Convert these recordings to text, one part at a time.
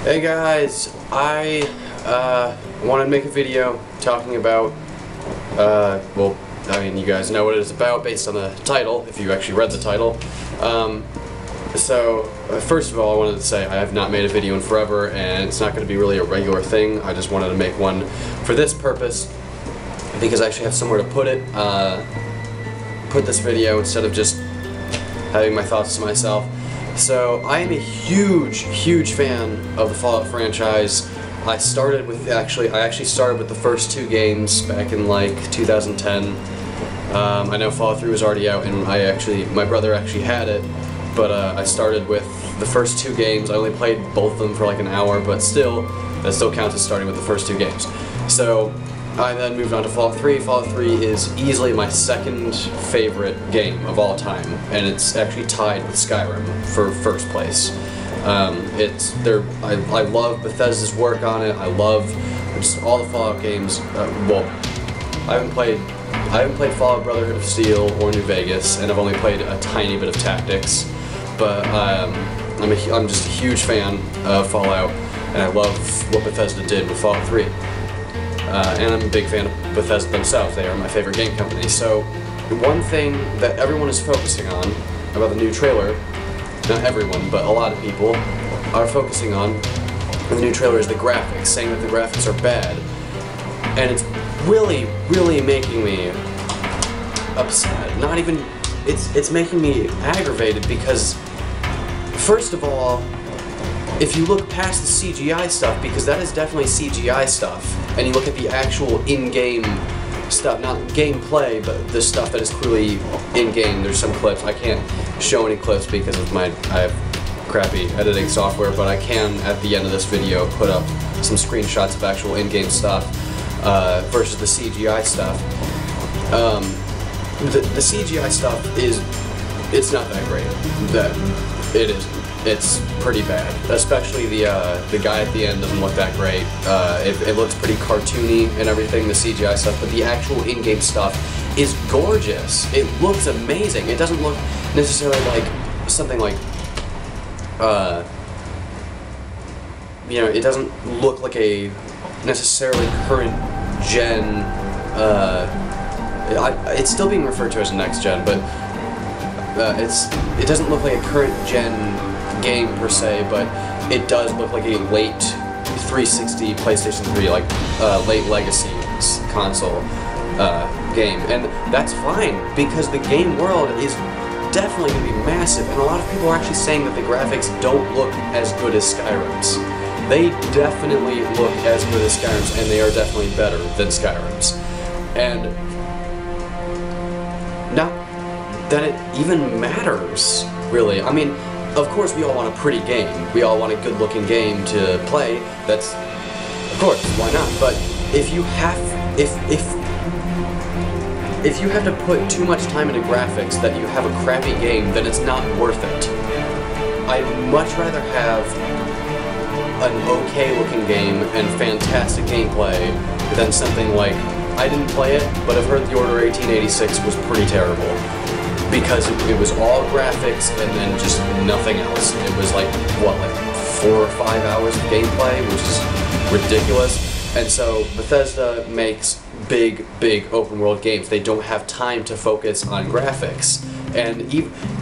Hey guys, I wanted to make a video talking about, well, I mean, you guys know what it is about based on the title, if you actually read the title. First of all, I wanted to say I have not made a video in forever, and it's not going to be really a regular thing. I just wanted to make one for this purpose, because I actually have somewhere to put it, put this video instead of just having my thoughts to myself. So I am a huge fan of the Fallout franchise. I started with I actually started with the first two games back in like 2010. I know Fallout 3 was already out, and my brother actually had it, but I started with the first two games. I only played both of them for like an hour, but still, that still counts as starting with the first two games. So I then moved on to Fallout 3. Fallout 3 is easily my second favorite game of all time, and it's actually tied with Skyrim for first place. I love Bethesda's work on it. I love just all the Fallout games. Well, I haven't played Fallout Brotherhood of Steel or New Vegas, and I've only played a tiny bit of Tactics. But I'm just a huge fan of Fallout, and I love what Bethesda did with Fallout 3. And I'm a big fan of Bethesda themselves. They are my favorite game company. So, one thing that everyone is focusing on about the new trailer, not everyone, but a lot of people are focusing on the new trailer is the graphics, saying that the graphics are bad. And it's really making me upset. Not even, it's making me aggravated because, first of all, if you look past the CGI stuff, because that is definitely CGI stuff, and you look at the actual in-game stuff, not gameplay, but the stuff that is clearly in-game, there's some clips. I can't show any clips because of I have crappy editing software, but I can, at the end of this video, put up some screenshots of actual in-game stuff versus the CGI stuff. The CGI stuff it's not that great. It isn't. It's pretty bad, especially the guy at the end doesn't look that great. It looks pretty cartoony and everything, the CGI stuff, but the actual in-game stuff is gorgeous. It looks amazing. It doesn't look necessarily like something like, you know, it doesn't look like a necessarily current gen, it's still being referred to as next gen, but it doesn't look like a current gen game per se, but it does look like a late 360 PlayStation 3, like late legacy console game, and that's fine because the game world is definitely going to be massive, and a lot of people are actually saying that the graphics don't look as good as Skyrim's. They definitely look as good as Skyrim's, and they are definitely better than Skyrim's. And not that it even matters, really. I mean, of course we all want a pretty game. We all want a good-looking game to play. That's, of course, why not? But if you have to put too much time into graphics that you have a crappy game, then it's not worth it. I'd much rather have an okay-looking game and fantastic gameplay than something like, I didn't play it, but I've heard The Order 1886 was pretty terrible. Because it was all graphics and then just nothing else. It was like, what, like 4 or 5 hours of gameplay, which is ridiculous. And so Bethesda makes big open world games. They don't have time to focus on graphics. And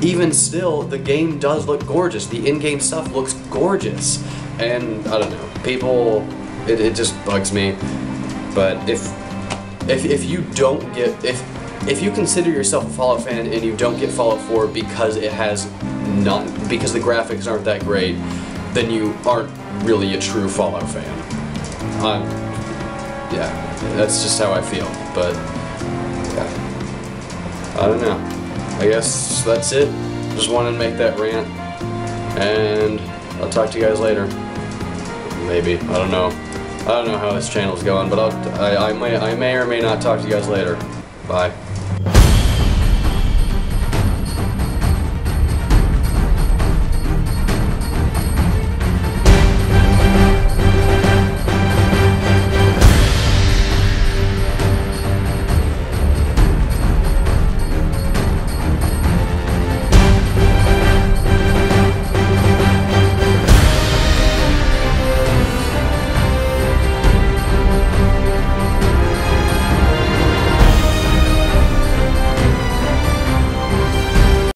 even still, the game does look gorgeous. The in-game stuff looks gorgeous. And, I don't know, people, it just bugs me. But if you don't get, if you consider yourself a Fallout fan and you don't get Fallout 4 because because the graphics aren't that great, then you aren't really a true Fallout fan. Yeah, that's just how I feel, but yeah, I don't know. I guess that's it. Just wanted to make that rant, and I'll talk to you guys later. Maybe, I don't know. I don't know how this channel's going, but I may or may not talk to you guys later. Bye.